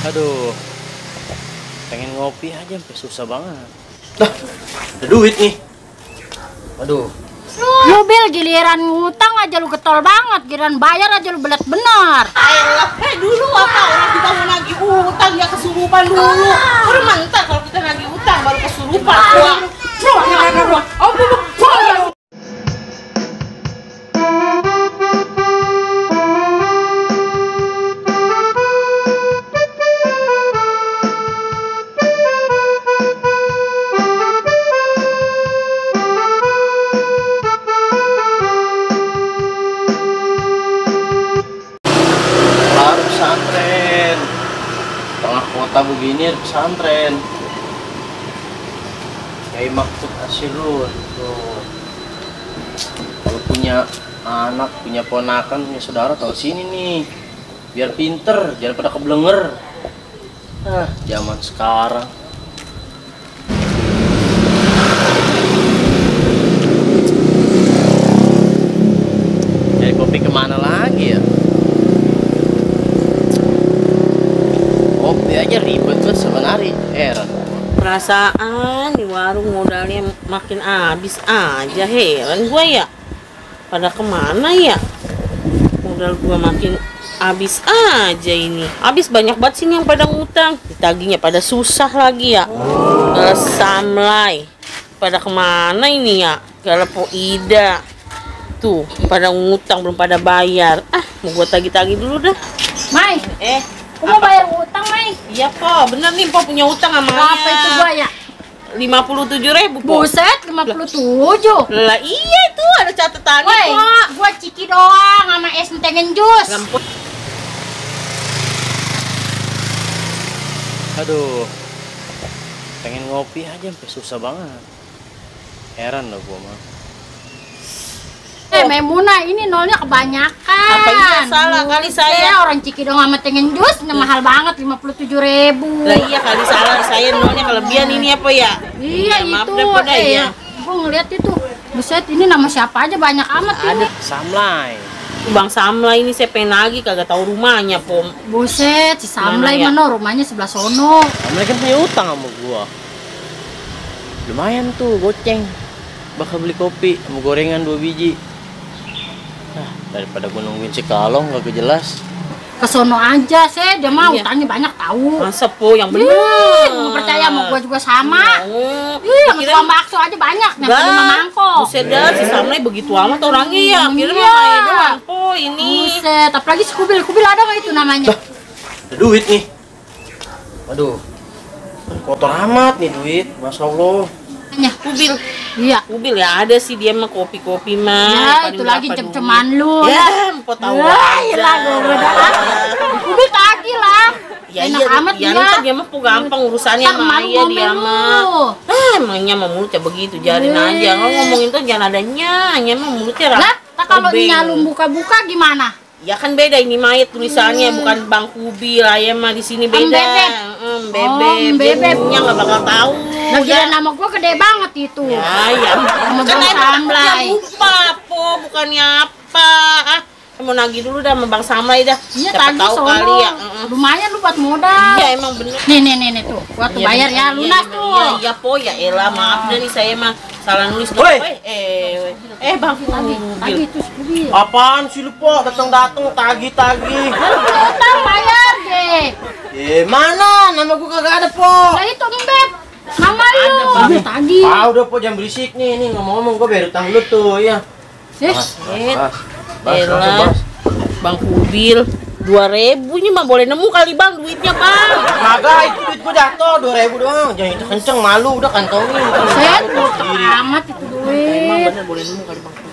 Aduh, pengen ngopi aja sampai susah banget. Dah, ada duit nih. Aduh. Lu Bil, giliran ngutang aja lu getol banget, giliran bayar aja lu belet bener. Ayolah, dulu apa orang kita mau nagih utang ya kesurupan dulu. Baru mantar kalau kita nagih utang baru kesurupan. Pesantren tengah kota begini ada pesantren Kiai Maksud Asyirun tuh. Kalau punya anak, punya ponakan, punya saudara tahu sini nih biar pinter, jangan pada keblenger. Zaman sekarang cari kopi kemana lagi ya? Kopi aja ribet tuh sebenarnya, heran. Perasaan di warung modalnya makin habis aja, heran gua ya. Pada kemana ya? Modal gua makin habis aja ini. Habis banyak banget sini yang pada ngutang. Ditagihnya pada susah lagi ya. Samlai. Pada kemana ini ya? Galepo Ida. Tuh, pada ngutang belum pada bayar. Mau gua tagih-tagih dulu dah. Mai, aku mau bayar utang, Mai. Iya, Po. Bener nih, Po punya utang sama Berapa itu gua ya? 57.000, Po. Buset, 57. Lah iya itu ada catatannya, Woi, Po. gua ciki doang sama es tengen jus. Gampang. Aduh, pengen ngopi aja sampai susah banget. Heran loh gua mah. Memuna, ini nolnya kebanyakan. Apa iya salah kali saya? Orang ciki doang sama tengen jus, mahal banget 57.000. Lah iya kali salah saya nolnya kelebihan ini apa ya? Iya Maaf itu. deh, Po, dah, ya. Gua ngeliat itu. Buset, ini nama siapa aja banyak amat Ada ini. Samlai. Bang Samla ini saya pengen lagi kagak tahu rumahnya, Po. Buset, si Samlai Mana ya? mana rumahnya sebelah sono. Samlai kan punya utang sama gua. Lumayan tuh, goceng. Bakal beli kopi sama gorengan 2 biji. Daripada gue nungguin si Kalong gak jelas. Kesono aja sih, dia mah Iya. utangnya banyak tahu. Masa, Po, yang bener. Nggak percaya sama gua juga sama. Sama tukang bakso aja banyak, yang 5 mangkok. Buset dah, si Samla begitu amat orangnya ya. Kira Iya. mah kayak doang, Po, ini. Buset, apalagi si Kubil. Kubil ada nggak itu namanya? Ada duit nih. Aduh, kotor amat nih duit, Masya Allah. Kubil. Iya. Kubil ya ada sih dia mah kopi-kopi mah. Ya, Paling itu lagi berapa cem-ceman duit. lu. Ya, Mpok tahu aja. lah, gua udah. Kubil tadi lah. Ya Enak iya, amat ya, dia. ntar dia mah gampang urusannya Ntar sama malu Ayah dia ngomel mah. lu. Emangnya mah mulutnya begitu, jalanin aja. Kalau ngomongin tuh jangan adanya, hanya mah mulutnya Lah, tak kalau obeng. nyalum buka-buka gimana? Ya kan beda ini mayat tulisannya bukan Bang Kubil, Ayah mah di sini beda. Bebek. Bebek. Bebek. Dia nggak bakal tahu. Nah, kira nama gua gede banget itu. Ya, Sama kan Bang Ayah Samlai. lupa, Po, bukannya apa. Saya mau nagih dulu dah sama Bang Samlai dah. Iya, Siapa tadi tahu sono. kali ya. Lumayan lu buat modal. Iya, emang bener. Nih tuh. Gua tuh Iya, bayar bener. ya, lunas Iya, tuh. Iya, iya, Po, ya elah, maaf deh nih saya mah salah nulis. Woi. Bang Tadi Kubil. itu Kubil. Apaan sih lu, Po? Datang-datang tagih-tagih. Utang bayar deh. Mana? Nama gua kagak ada, Po. Nah itu Mbep. Nama lu. Tadi. Udah, Po, jangan berisik nih. Nih ngomong-ngomong gua bayar utang lu tuh, ya. Elah, Bang Kubil, 2.000 ini mah boleh nemu kali Bang duitnya Bang. Kagak, itu duit gua jatuh 2.000 doang. Jangan itu kenceng, malu udah kantongin. Set, amat itu Emang duit. bener boleh nemu kali Bang Kubil.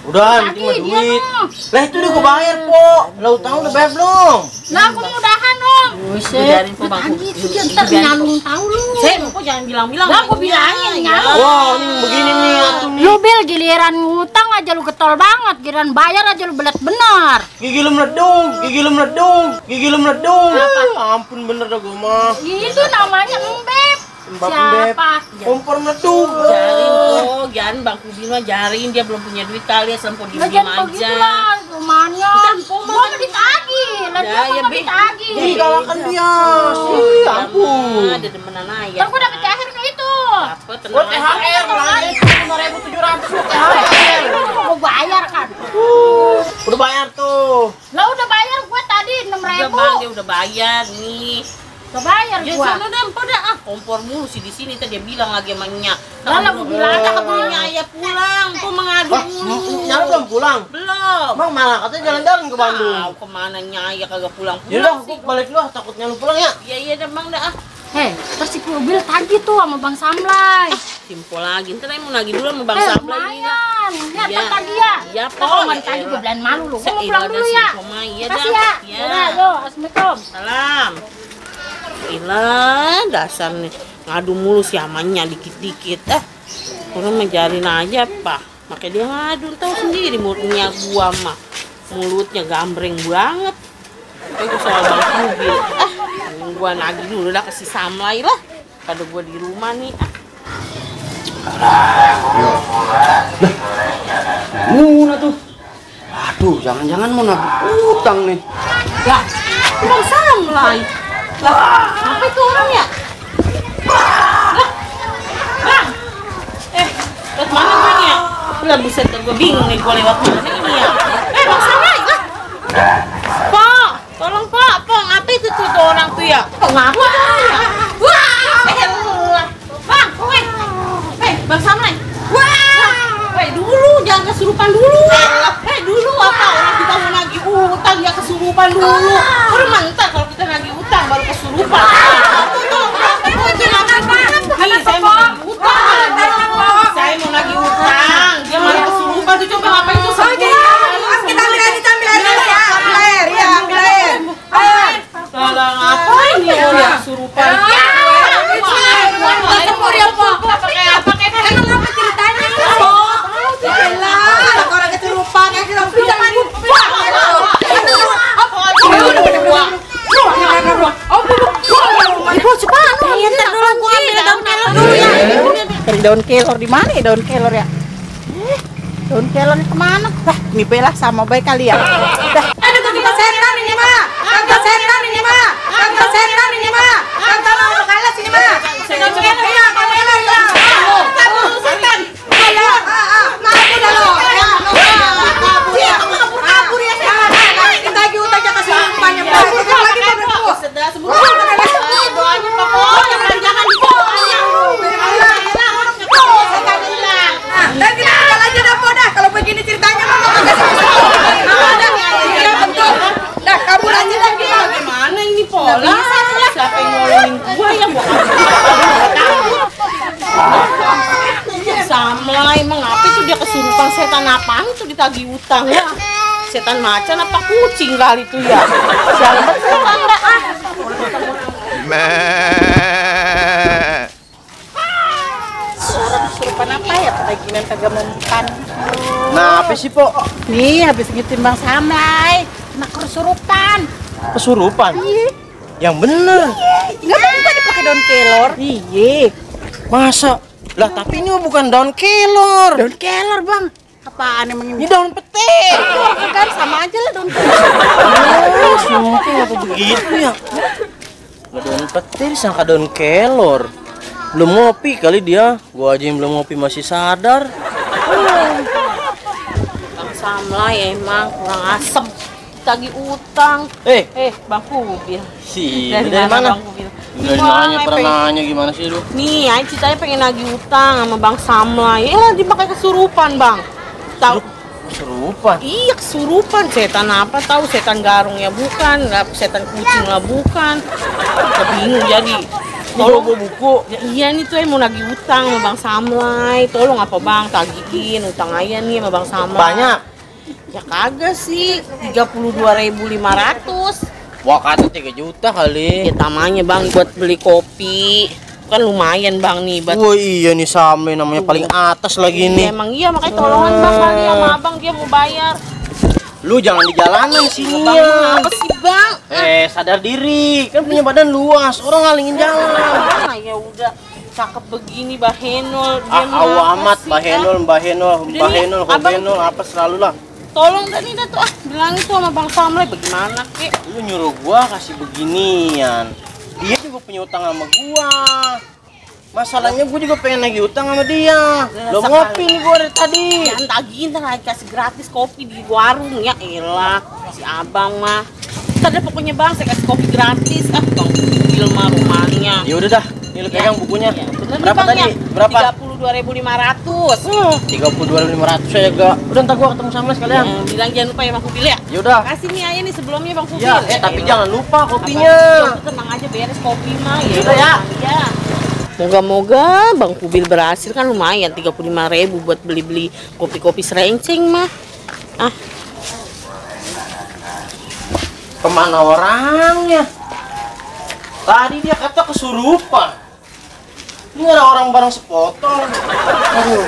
Udah, penting mah Tadi dia duit. noh. Lah itu udah gua bayar, Po. Lah utang udah bayar belum? Lah aku mudahan dong. Buset. Biarin, Po, Bang. Tadi itu dia ntar Biarin, Po. nyalung tahu lu. Saya mau jangan bilang-bilang. Lah, aku bilangin, nyalung. Wah, ini begini nih atuh nih. Lu Bil, giliran ngutang aja lu getol banget, giliran bayar aja lu belet bener. Gigi lu meledung, gigi lu meledung, gigi lu meledung. Ampun bener dah gua mah. Itu namanya Mbep. Mbak Mbep. Siapa? Kompor meledung. Jarin Po, jangan Bang Kubil mah jarin dia belum punya duit kali ya selampau Lah diem jangan aja. begitu lah. rumahnya. Gua mau ditagih. Lah dia mau ditagih. Ih, galakan dia. Ampun. Ada demenan aja. Ntar gua dapet THR ke itu. Apa tenang aja. THR lagi 5.700 THR. Mau bayar kan? Udah bayar tuh. Lah udah bayar gua tadi 6.000. Udah bang, dia udah bayar nih. Udah bayar Ya gua. sana dah, kompor mulu sih di sini tadi dia bilang lagi sama Nya. Lah gua bilang Ada ke kebunnya ayah pulang, kok mengadu mulu. Nyala belum pulang? Belum. Bang malah katanya jalan-jalan ke Bandung. Tahu kemana Nya kagak pulang-pulang. Yaudah, sih. gua balik dulu, takutnya lu pulang ya. Iya dah bang dah. Hei, terus si mobil tagih tuh sama Bang Samlai. Simpel lagi, ntar aja mau nagih dulu sama Bang Sablay ini. Lumayan. Lihat Iya. kan tagih ya. Iya, Nah, Pak. kalau mau Ya ditagih elah. gua bilang malu lu. Gua mau Iya, pulang udah dulu sih, ya. Mama. Iya Makasih dah. ya. Iya. Udah, yo, assalamualaikum. Salam. Ilah, dasar nih ngadu mulu si amannya dikit-dikit. Kurang menjarin aja, Pak. Makanya dia ngadu, tahu sendiri mulutnya gua mah. Mulutnya gambreng banget. Kayak gua soal bang mobil. Gua nagih dulu dah kasih Samlai lah. Pada gua di rumah nih. Muna tuh. Aduh, jangan-jangan mau nagih utang nih. Ya, Bang Samlai. Lah, apa itu orang ya? Lah, Bang. Lewat mana gue nih ya? Lah buset, gue bingung nih gue lewat mana ini ya. Bang Samlai, lah. Pak, tolong Pak, ngapa itu tuh orang tuh ya? Ngapa tuh ya? Wah, Bang, Bang Samlai. Wah, dulu, jangan kesurupan dulu. Dulu apa? Orang kita mau nagih utang, ya kesurupan dulu. Udah mantap kalau kita nagih utang baru kesurupan. Nih, saya mau nagih utang. Saya mau nagih utang. Dia malah kesurupan tuh, coba ngapain tuh semua? Kita ambil air ya. Salah ngapain nih orang kesurupan? Tempur ya, Po. Emang apa ceritanya, Po? Yalah, orang kesurupan ya, kita bisa mandi. Ibu cepat, ntar dulu gua ambil daun kelor dulu ya. Cari daun kelor di mana ya daun kelor ya? Daun kelor kemana? Ini belah sama baik kali ya. Aduh, kagak setan ini mah. Kagak setan ini mah. Kagak setan ini mah. Kagak mau kalah sini mah. Daun kelor ya, kelor ya. Kabur setan. Ayo, kabur dah lo. Kabur ya. Kita lagi utang jangan kesurupan ya. Lagi kabur. Sedang sebut doanya Pak, jangan didoanya. Dan kita tinggal aja dah, Po, dah. Kalau begini ceritanya mah kagak betul. Dah, kabur aja dah kita. Gimana ini pola? Siapa yang nolongin gua ya? Gua Samlai emang apa itu dia kesurupan setan apaan tuh ditagih utang ya? Setan macan apa kucing kali itu ya? Sialan betul Anda Kesurupan apa ya? Paginan kagak mempan. Nah, apa sih, Po? Nih, habis ngitin Bang Samlai. Kena kesurupan. Kesurupan? Yang bener. Enggak bukan dipakai daun kelor. Iya. Masa? Lah, tapi ini mah bukan daun kelor. Daun kelor, Bang. Apaan emang Ini ini? daun pete. Kan sama aja lah daun kelor. Oh, sumpah apa begitu ya? Lah, daun pete disangka daun kelor. Belum ngopi kali dia. Gua aja yang belum ngopi masih sadar. Bang Samlai emang kurang asem. Tagih utang. Bang Kubil. Si, dari mana? Bang Kubil? Udah nanya, pernah nanya gimana sih lu? Nih, Aing ceritanya pengen nagih utang sama Bang Samlai. Dipakai kesurupan, Bang. Tahu? Kesurupan. Iya, kesurupan. Setan apa tahu? Setan garung ya bukan, setan kucing lah bukan. Kita bingung jadi. Kalau gua buku. Ya, iya nih tuh mau nagih utang sama Bang Samlai. Tolong apa Bang, tagihin utang aja nih sama Bang Samlai. Banyak. Ya kagak sih, 32.500. Wah, kata 3 juta kali. Ya tamanya Bang buat beli kopi. Kan lumayan Bang nih buat. Wah, iya nih Samlai namanya paling atas lagi Ya, nih. emang iya makanya tolongan Bang kali sama Abang dia mau bayar. Lu jangan di jalanan sini Bang, ya. apa sih Bang? Sadar diri. Kan punya badan luas. Orang ngalingin jalan. Ah, ya udah cakep begini Bahenol. Dia mau Awas apa amat, sih, Mbak Henol, Udah nih, Mbak Henol, Abang- Henol, apa selalu lah. tolong dan ini tuh bilang itu sama Bang Samlai bagaimana kek? Lu nyuruh gua kasih beginian. Dia juga punya utang sama gua. Masalahnya gua juga pengen nagih utang sama dia. Lo ngopi nih gua dari tadi. Jangan tagihin ntar lagi kasih gratis kopi di warung ya elah si abang mah. Ntar deh pokoknya Bang saya kasih kopi gratis Bang mobil mah rumahnya. Ya udah dah, ini lu pegang bukunya. Ya, bener nih, Berapa Bang, tadi? ya? Berapa? 32.500. 32.500 ya gak. Udah ntar gua ketemu sama sekalian. Bilang jangan lupa ya Bang Kubil ya. Yaudah. Kasih nih aja nih sebelumnya Bang Kubil. Ya, tapi jangan lupa kopinya. Apa, tenang aja beres kopi mah ya. Yaudah ya. Ya. Moga-moga Bang Kubil berhasil kan lumayan 35.000 buat beli-beli kopi-kopi serenceng mah. Ah, Kemana orangnya? Tadi dia kata kesurupan. Ini ada orang bareng sepotong. Aduh.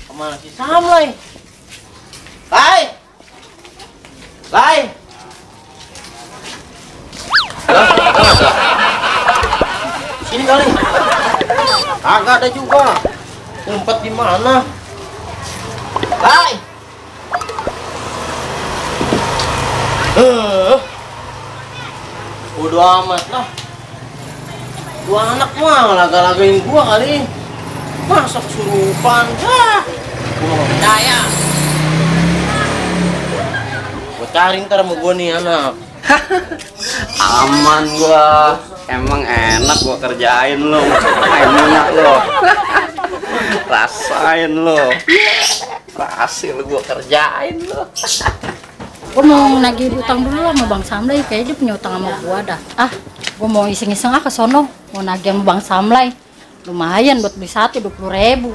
Kemana si Samlai? Lai! Lai! Sini kali. Kagak ada juga. Ngumpet di mana? Lai! Bodo amat lah. Dua anak mah laga-lagain gua kali. Masa kesurupan? Gua nggak percaya. Gua cari ntar sama gua nih anak. Aman gua. Emang enak gua kerjain lo. Enak lo. Rasain lo. Berhasil gua kerjain lo. Gue mau nagih utang dulu sama Bang Samlai, kayaknya dia punya utang sama gua dah. Gue mau iseng-iseng ke sono, mau nagih sama Bang Samlai. Lumayan buat beli sate 20.000.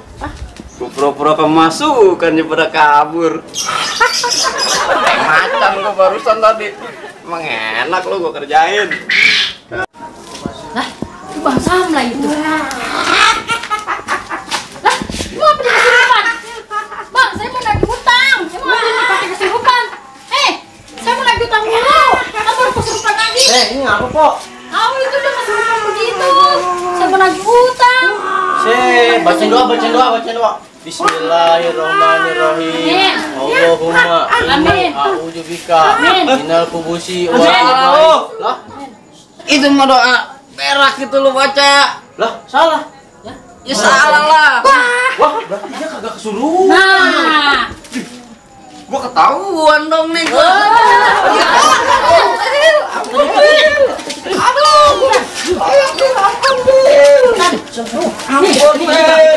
Gua pura-pura kemasukan daripada kabur. Kayak macan gua barusan tadi. Emang enak lo gua kerjain. Lah, itu Bang Samlai itu. Lah, lu apa di kesurupan? Bang, saya mau nagih utang. Emang apa ini pakai kesurupan? Saya mau nagih utang dulu. Kan baru kesurupan lagi. Ini apa, Pok? Itu udah kesurupan begitu. Saya mau nagih utang. Bacain doa. Bismillahirrahmanirrahim. Allahumma inni a'udzubika minal khubuthi wal khaba'ith. Lah, Itu mah doa berak gitu lo baca. lah salah. Ya salah lah. Wah, berarti dia kagak kesurupan. Nah, Gua ketahuan dong nih gua.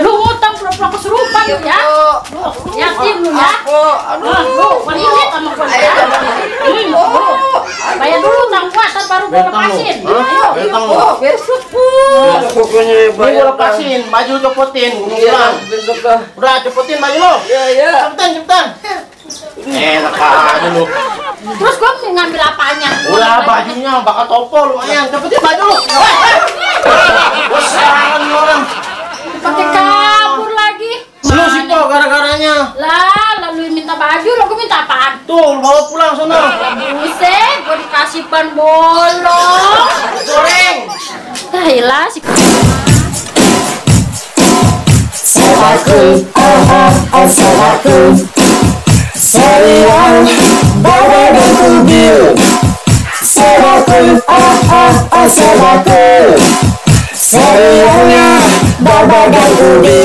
lu utang pura-pura kesurupan lu ya. Yakin lu ya. Lu wanita sama gua ya. Bayar dulu utang gua, ntar baru gua lepasin. Ayo. Bentang lu. Pokoknya Ini gua lepasin, baju copotin, gua mau pulang. besok dah. Udah copotin baju lo. Ya. Cepetan. Enak aja lu. Terus gua ngambil apanya? Udah bajunya bakal topo lumayan. Cepetin baju lu. Gua serangan nih orang. Pakai kabur lagi. Lu sih kok gara-garanya. Lah, lalu minta baju, lo gua minta apaan? Tuh, lu bawa pulang sono. Buset, gua dikasih ban bolong. Goreng. Yaelah si Serial Baba dan Kubil. Serialnya Baba dan Kubil.